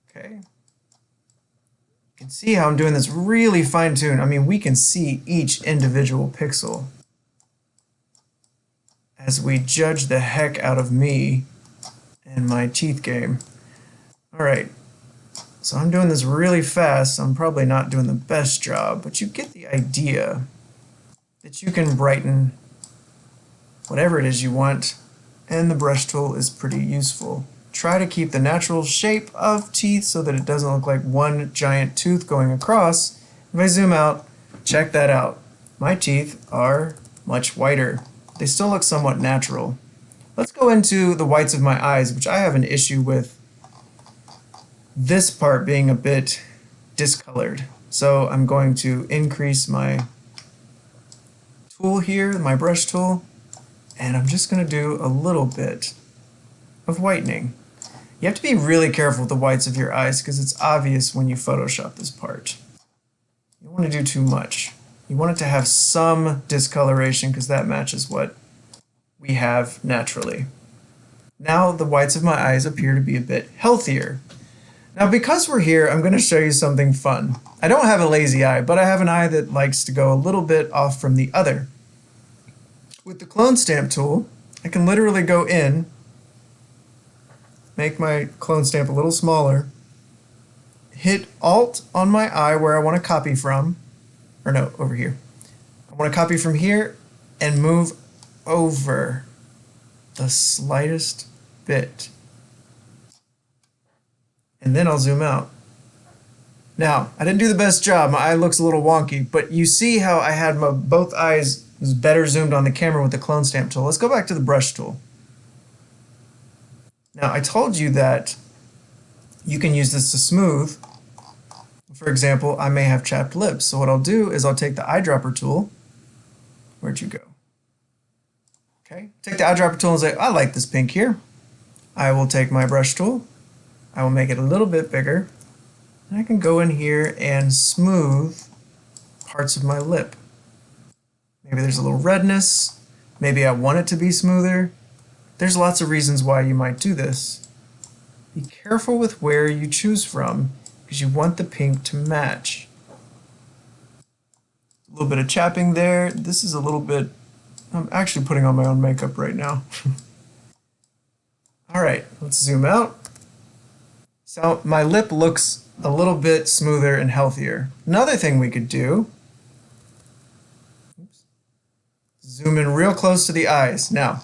Okay. You can see how I'm doing this really fine-tuned. I mean, we can see each individual pixel as we judge the heck out of me and my teeth game. All right. So I'm doing this really fast. I'm probably not doing the best job, but you get the idea that you can brighten whatever it is you want, and the brush tool is pretty useful. Try to keep the natural shape of teeth so that it doesn't look like one giant tooth going across. If I zoom out, check that out. My teeth are much whiter. They still look somewhat natural. Let's go into the whites of my eyes, which I have an issue with this part being a bit discolored. So I'm going to increase my tool here, my brush tool, and I'm just going to do a little bit of whitening. You have to be really careful with the whites of your eyes because it's obvious when you Photoshop this part. You don't want to do too much. You want it to have some discoloration because that matches what we have naturally. Now the whites of my eyes appear to be a bit healthier. Now because we're here, I'm going to show you something fun. I don't have a lazy eye, but I have an eye that likes to go a little bit off from the other. With the clone stamp tool, I can literally go in, make my clone stamp a little smaller, hit Alt on my eye where I want to copy from, or no, over here. I want to copy from here and move over the slightest bit. And then I'll zoom out. Now, I didn't do the best job. My eye looks a little wonky, but you see how I had both eyes was better zoomed on the camera with the clone stamp tool. Let's go back to the brush tool. Now, I told you that you can use this to smooth. For example, I may have chapped lips. So what I'll do is I'll take the eyedropper tool. Where'd you go? Okay, take the eyedropper tool and say, I like this pink here. I will take my brush tool. I will make it a little bit bigger. And I can go in here and smooth parts of my lip. Maybe there's a little redness. Maybe I want it to be smoother. There's lots of reasons why you might do this. Be careful with where you choose from because you want the pink to match. A little bit of chapping there. This is a little bit, I'm actually putting on my own makeup right now. All right, let's zoom out. So my lip looks a little bit smoother and healthier. Another thing we could do, oops, zoom in real close to the eyes. Now,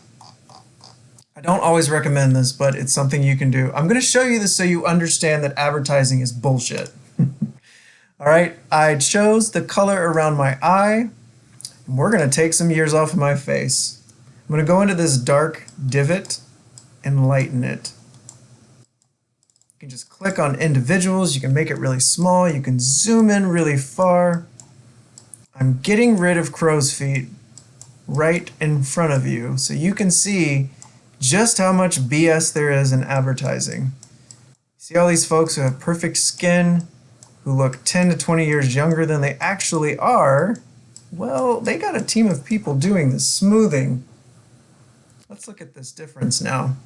I don't always recommend this, but it's something you can do. I'm going to show you this so you understand that advertising is bullshit. All right, I chose the color around my eye, and we're going to take some years off of my face. I'm going to go into this dark divot and lighten it. You can just click on individuals, you can make it really small, you can zoom in really far. I'm getting rid of crow's feet right in front of you so you can see just how much BS there is in advertising. See all these folks who have perfect skin, who look 10 to 20 years younger than they actually are? Well, they got a team of people doing the smoothing. Let's look at this difference now.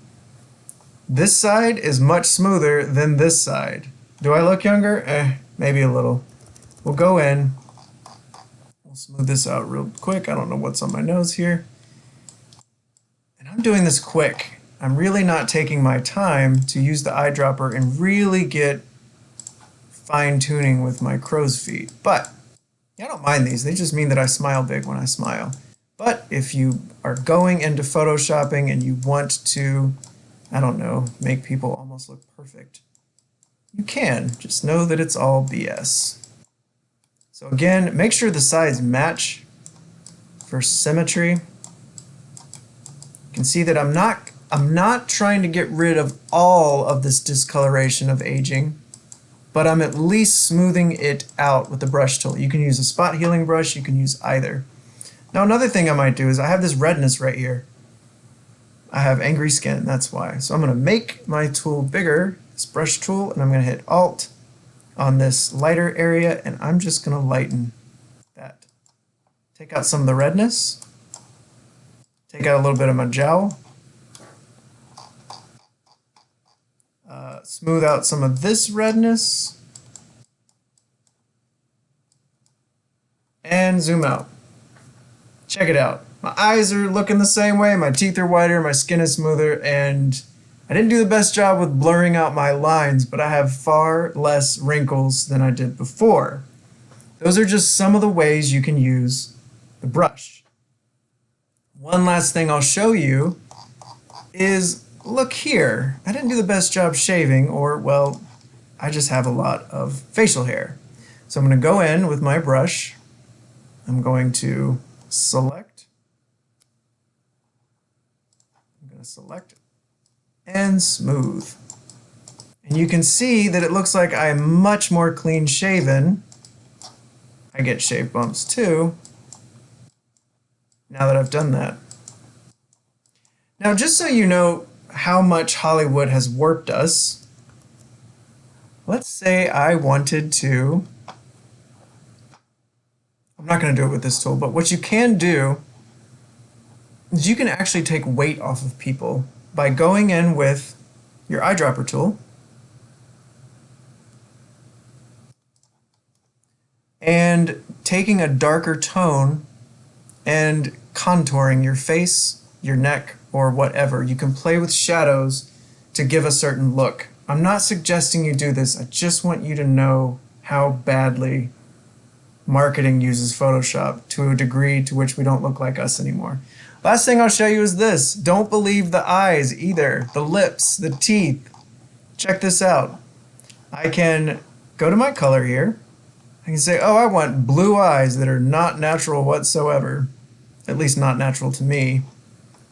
This side is much smoother than this side. Do I look younger? Maybe a little. We'll go in. We'll smooth this out real quick. I don't know what's on my nose here. And I'm doing this quick. I'm really not taking my time to use the eyedropper and really get fine-tuning with my crow's feet. But I don't mind these. They just mean that I smile big when I smile. But if you are going into photoshopping and you want to, I don't know, make people almost look perfect, you can. Just know that it's all BS. So again, make sure the sides match for symmetry. You can see that I'm not trying to get rid of all of this discoloration of aging, but I'm at least smoothing it out with the brush tool. You can use a spot healing brush, you can use either. Now another thing I might do is I have this redness right here. I have angry skin, that's why. So I'm going to make my tool bigger, this brush tool, and I'm going to hit Alt on this lighter area, and I'm just going to lighten that. Take out some of the redness. Take out a little bit of my jowl. Smooth out some of this redness. And zoom out. Check it out. My eyes are looking the same way, my teeth are whiter, my skin is smoother, and I didn't do the best job with blurring out my lines, but I have far less wrinkles than I did before. Those are just some of the ways you can use the brush. One last thing I'll show you is, look here. I didn't do the best job shaving, or, well, I just have a lot of facial hair. So I'm going to go in with my brush. I'm going to select. I'm going to select and smooth. And you can see that it looks like I'm much more clean shaven. I get shave bumps too, now that I've done that. Now, just so you know how much Hollywood has warped us, let's say I wanted to, I'm not going to do it with this tool, but what you can do is you can actually take weight off of people by going in with your eyedropper tool and taking a darker tone and contouring your face, your neck, or whatever. You can play with shadows to give a certain look. I'm not suggesting you do this. I just want you to know how badly marketing uses Photoshop to a degree to which we don't look like us anymore. Last thing I'll show you is this. Don't believe the eyes either, the lips, the teeth. Check this out. I can go to my color here. I can say, oh, I want blue eyes that are not natural whatsoever. At least not natural to me.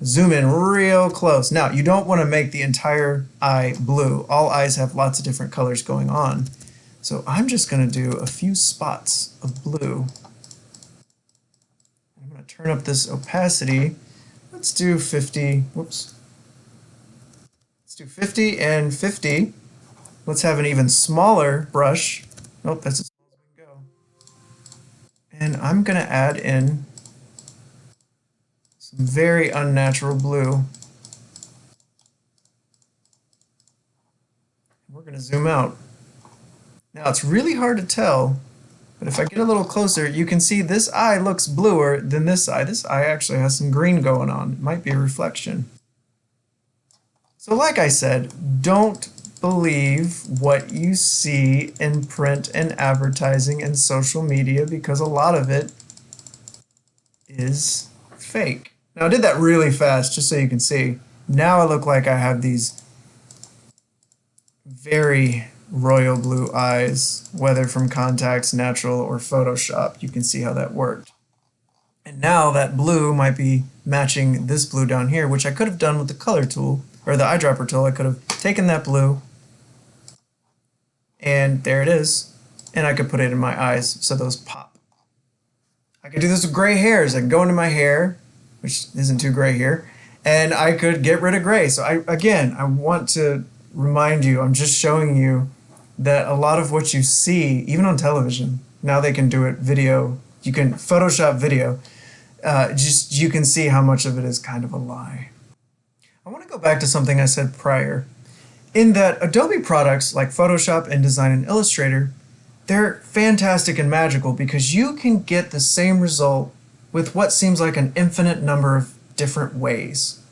Zoom in real close. Now, you don't want to make the entire eye blue. All eyes have lots of different colors going on. So I'm just going to do a few spots of blue. I'm going to turn up this opacity. Let's do 50. Whoops. Let's do 50 and 50. Let's have an even smaller brush. Nope, that's as small as we can go. And I'm going to add in some very unnatural blue. We're going to zoom out. Now it's really hard to tell, but if I get a little closer, you can see this eye looks bluer than this eye. This eye actually has some green going on. It might be a reflection. So like I said, don't believe what you see in print and advertising and social media, because a lot of it is fake. Now I did that really fast just so you can see. Now I look like I have these very royal blue eyes, whether from contacts, natural, or Photoshop. You can see how that worked. And now that blue might be matching this blue down here, which I could have done with the color tool, or the eyedropper tool. I could have taken that blue, and there it is, and I could put it in my eyes so those pop. I could do this with gray hairs. I could go into my hair, which isn't too gray here, and I could get rid of gray. So I want to remind you, I'm just showing you that a lot of what you see, even on television, now they can do it video, you can Photoshop video, you can see how much of it is kind of a lie. I want to go back to something I said prior, in that Adobe products like Photoshop, InDesign, and Illustrator, they're fantastic and magical because you can get the same result with what seems like an infinite number of different ways.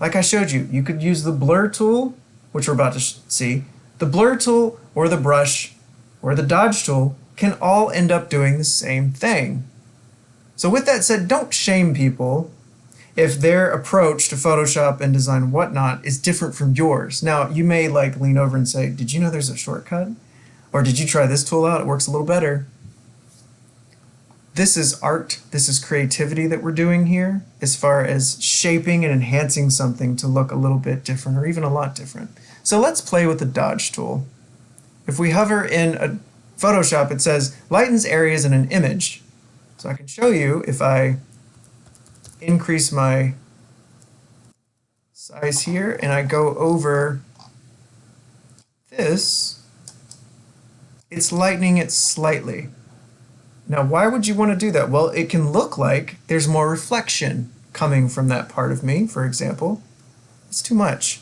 Like I showed you, you could use the blur tool, which we're about to see. The blur tool or the brush or the dodge tool can all end up doing the same thing. So with that said, don't shame people if their approach to Photoshop, InDesign, and whatnot is different from yours. Now, you may like lean over and say, did you know there's a shortcut? Or did you try this tool out? It works a little better. This is art, this is creativity that we're doing here, as far as shaping and enhancing something to look a little bit different, or even a lot different. So let's play with the dodge tool. If we hover in a Photoshop, it says lightens areas in an image. So I can show you if I increase my size here and I go over this, it's lightening it slightly. Now, why would you want to do that? Well, it can look like there's more reflection coming from that part of me, for example. It's too much.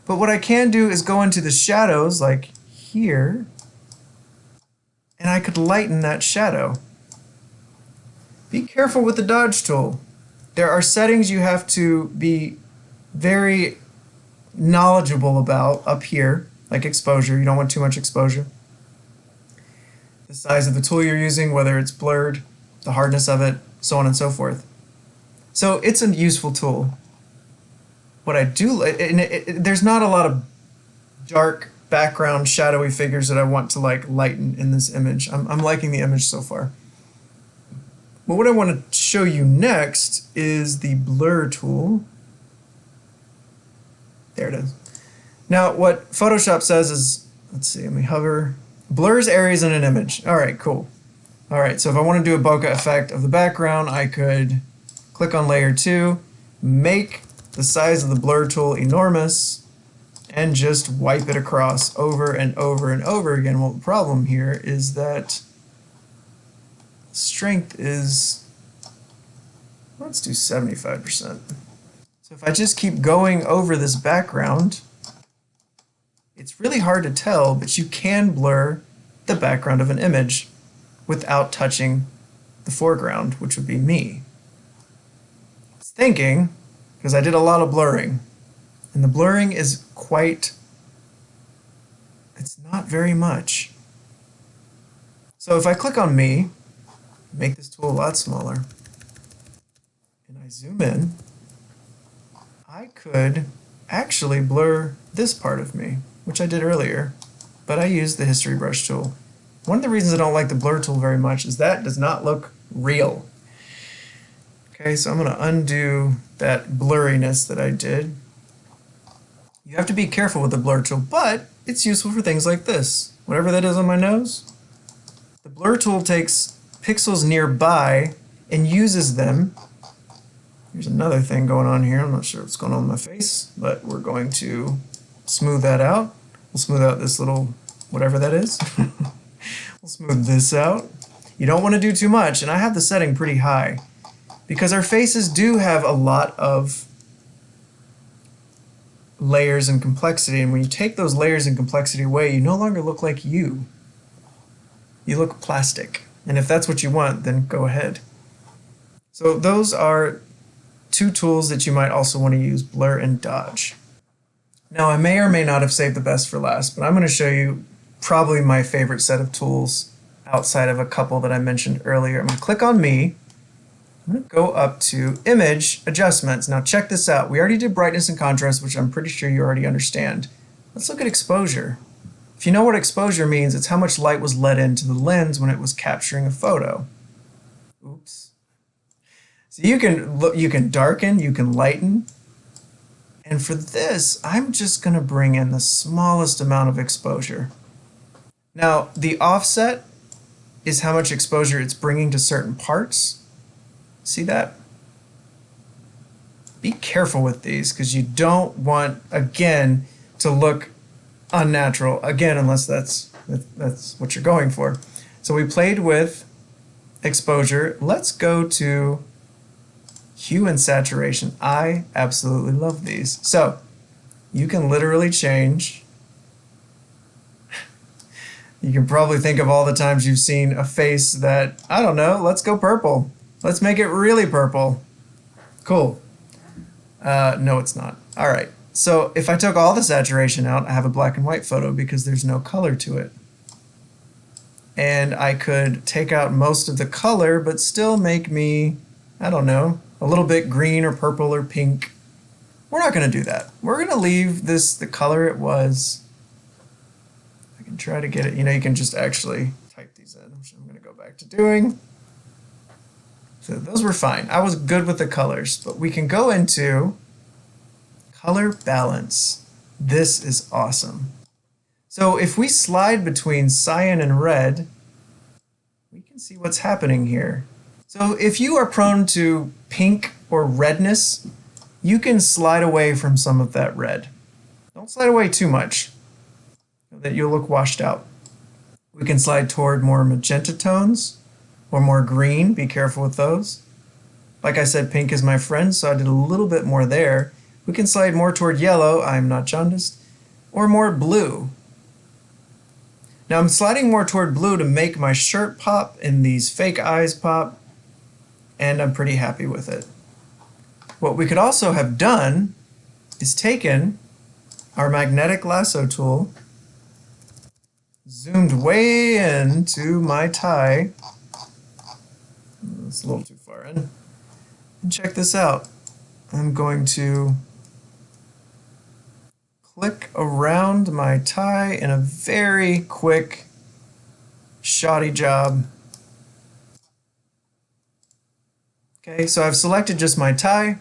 But what I can do is go into the shadows, like here, and I could lighten that shadow. Be careful with the dodge tool. There are settings you have to be very knowledgeable about up here, like exposure. You don't want too much exposure. The size of the tool you're using, whether it's blurred, the hardness of it, so on and so forth. So it's a useful tool. What I do, there's not a lot of dark background shadowy figures that I want to like lighten in this image. I'm liking the image so far. But what I want to show you next is the blur tool. There it is. Now what Photoshop says is, let's see, let me hover. Blurs areas in an image. All right, cool. All right, so if I want to do a bokeh effect of the background, I could click on layer 2, make the size of the blur tool enormous, and just wipe it across over and over and over again. Well, the problem here is that strength is, let's do 75%. So if I just keep going over this background, it's really hard to tell, but you can blur the background of an image without touching the foreground, which would be me. I was thinking, because I did a lot of blurring, and the blurring is quite, it's not very much. So if I click on me, make this tool a lot smaller, and I zoom in, I could actually blur this part of me, which I did earlier, but I used the history brush tool. One of the reasons I don't like the blur tool very much is that does not look real. Okay, so I'm going to undo that blurriness that I did. You have to be careful with the blur tool, but it's useful for things like this. Whatever that is on my nose, the blur tool takes pixels nearby and uses them. Here's another thing going on here. I'm not sure what's going on with my face, but we're going to smooth that out. We'll smooth out this little, whatever that is. We'll smooth this out. You don't want to do too much, and I have the setting pretty high because our faces do have a lot of layers and complexity, and when you take those layers and complexity away, you no longer look like you. You look plastic, and if that's what you want, then go ahead. So those are two tools that you might also want to use, blur and dodge. Now, I may or may not have saved the best for last, but I'm going to show you probably my favorite set of tools outside of a couple that I mentioned earlier. I'm going to click on me. I'm going to go up to Image Adjustments. Now check this out. We already did brightness and contrast, which I'm pretty sure you already understand. Let's look at exposure. If you know what exposure means, it's how much light was let into the lens when it was capturing a photo. Oops. So you can darken, you can lighten. And for this, I'm just going to bring in the smallest amount of exposure. Now, the offset is how much exposure it's bringing to certain parts. See that? Be careful with these because you don't want, again, to look unnatural, again, unless that's what you're going for. So we played with exposure. Let's go to hue and saturation. I absolutely love these. So you can literally change. You can probably think of all the times you've seen a face that, I don't know, let's go purple. Let's make it really purple. Cool. No, it's not. All right. So if I took all the saturation out, I have a black and white photo because there's no color to it. And I could take out most of the color, but still make me, I don't know, a little bit green or purple or pink. We're not going to do that. We're going to leave this the color it was. I can try to get it, you can just actually type these in, which I'm going to go back to doing. So those were fine. I was good with the colors, but we can go into color balance. This is awesome. So if we slide between cyan and red, we can see what's happening here. So if you are prone to pink or redness, you can slide away from some of that red. Don't slide away too much, that you'll look washed out. We can slide toward more magenta tones or more green. Be careful with those. Like I said, pink is my friend, so I did a little bit more there. We can slide more toward yellow, I'm not jaundiced, or more blue. Now I'm sliding more toward blue to make my shirt pop and these fake eyes pop, and I'm pretty happy with it. What we could also have done is taken our magnetic lasso tool, zoomed way into my tie. It's a little too far in. And check this out. I'm going to click around my tie in a very quick, shoddy job. Okay, so I've selected just my tie.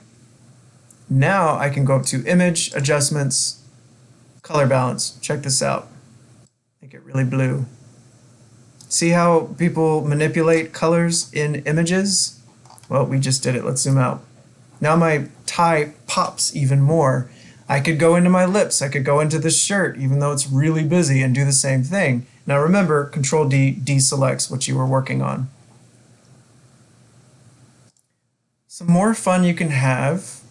Now I can go up to Image, Adjustments, Color Balance. Check this out. Make it really blue. See how people manipulate colors in images? Well, we just did it. Let's zoom out. Now my tie pops even more. I could go into my lips. I could go into the shirt, even though it's really busy, and do the same thing. Now remember, Control D deselects what you were working on. Some more fun you can have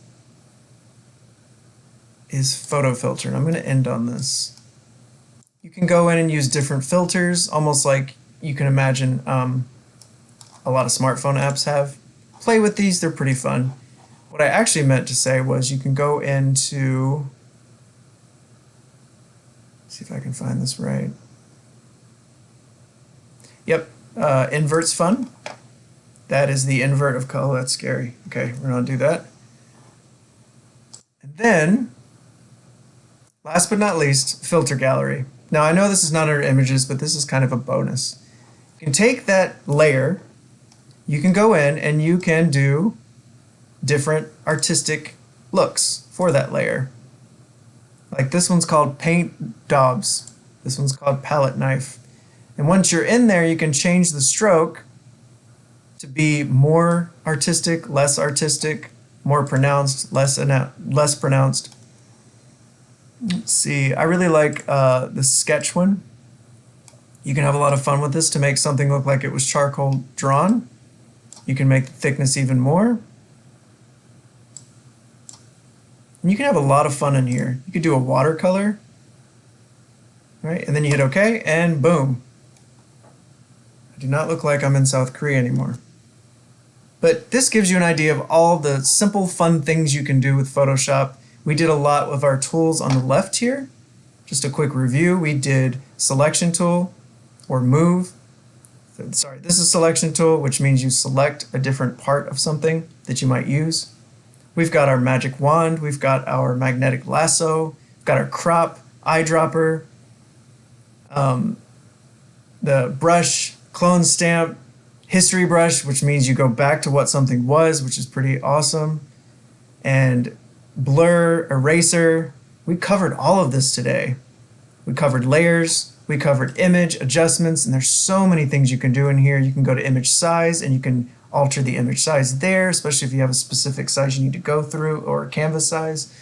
is photo filter, and I'm going to end on this. You can go in and use different filters, almost like you can imagine a lot of smartphone apps have. Play with these, they're pretty fun. What I actually meant to say was you can go into, see if I can find this right. Yep, invert's fun. That is the invert of color. That's scary. Okay, we're going to do that. And then, last but not least, filter gallery. Now I know this is not under images, but this is kind of a bonus. You can take that layer, you can go in and you can do different artistic looks for that layer. Like this one's called Paint Daubs. This one's called Palette Knife. And once you're in there, you can change the stroke to be more artistic, more pronounced, less pronounced. Let's see, I really like the sketch one. You can have a lot of fun with this to make something look like it was charcoal drawn. You can make the thickness even more. And you can have a lot of fun in here. You could do a watercolor, right? And then you hit OK, and boom. I do not look like I'm in South Korea anymore. But this gives you an idea of all the simple, fun things you can do with Photoshop We did a lot of our tools on the left here. Just a quick review, we did selection tool or move. Sorry, this is selection tool, which means you select a different part of something that you might use. We've got our magic wand, we've got our magnetic lasso, we've got our crop, eyedropper, the brush, clone stamp, history brush, which means you go back to what something was, which is pretty awesome, and blur, eraser. We covered all of this today. We covered layers, we covered image adjustments, and there's so many things you can do in here. You can go to image size and you can alter the image size there, especially if you have a specific size you need to go through or canvas size.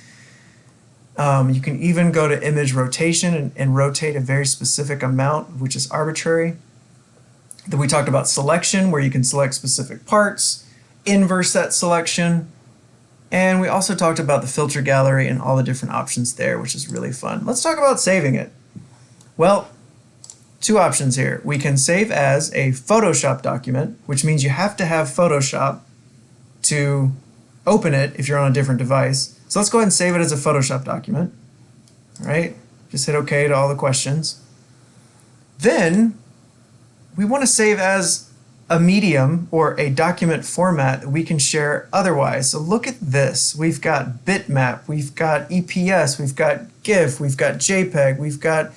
You can even go to image rotation and rotate a very specific amount, which is arbitrary. Then we talked about selection, where you can select specific parts, inverse that selection, and we also talked about the filter gallery and all the different options there, which is really fun. Let's talk about saving it. Well, two options here. We can save as a Photoshop document, which means you have to have Photoshop to open it if you're on a different device. So let's go ahead and save it as a Photoshop document. All right, just hit OK to all the questions. Then we want to save as a medium or a document format that we can share otherwise. So look at this. We've got bitmap, we've got EPS, we've got GIF, we've got JPEG, we've got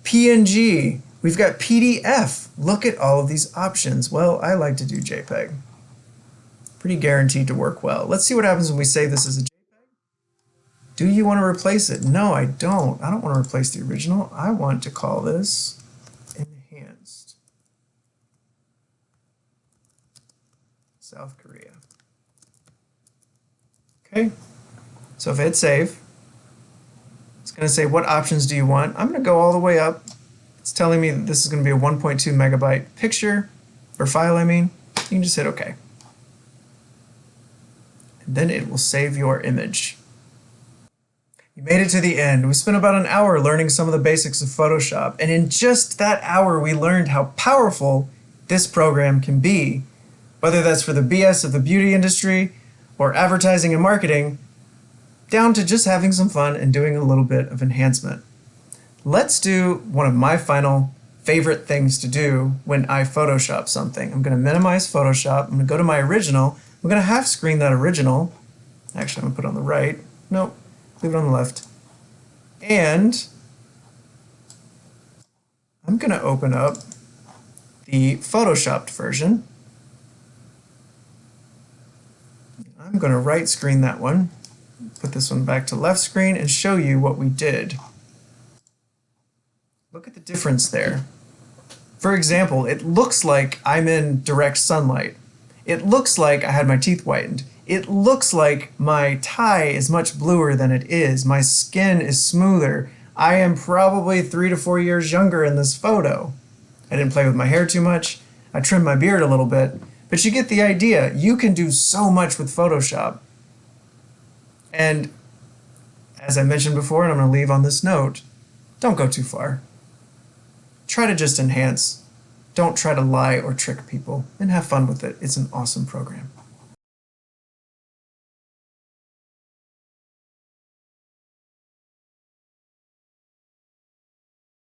PNG, we've got PDF. Look at all of these options. Well, I like to do JPEG. Pretty guaranteed to work well. Let's see what happens when we save this as a JPEG. Do you want to replace it? No, I don't. I don't want to replace the original. I want to call this enhanced South Korea. Okay, so if I hit save, it's going to say what options do you want. I'm going to go all the way up. It's telling me that this is going to be a 1.2 megabyte picture, or file I mean. You can just hit OK. And then it will save your image. You made it to the end. We spent about an hour learning some of the basics of Photoshop, and in just that hour we learned how powerful this program can be. Whether that's for the BS of the beauty industry, or advertising and marketing, down to just having some fun and doing a little bit of enhancement. Let's do one of my final favorite things to do when I Photoshop something. I'm going to minimize Photoshop. I'm going to go to my original. I'm going to half screen that original. Actually, I'm going to put it on the right. Nope, leave it on the left. And I'm going to open up the Photoshopped version. I'm going to right screen that one, put this one back to left screen, and show you what we did. Look at the difference there. For example, it looks like I'm in direct sunlight. It looks like I had my teeth whitened. It looks like my tie is much bluer than it is. My skin is smoother. I am probably 3 to 4 years younger in this photo. I didn't play with my hair too much. I trimmed my beard a little bit. But you get the idea. You can do so much with Photoshop. And as I mentioned before, and I'm going to leave on this note, don't go too far. Try to just enhance. Don't try to lie or trick people, and have fun with it. It's an awesome program.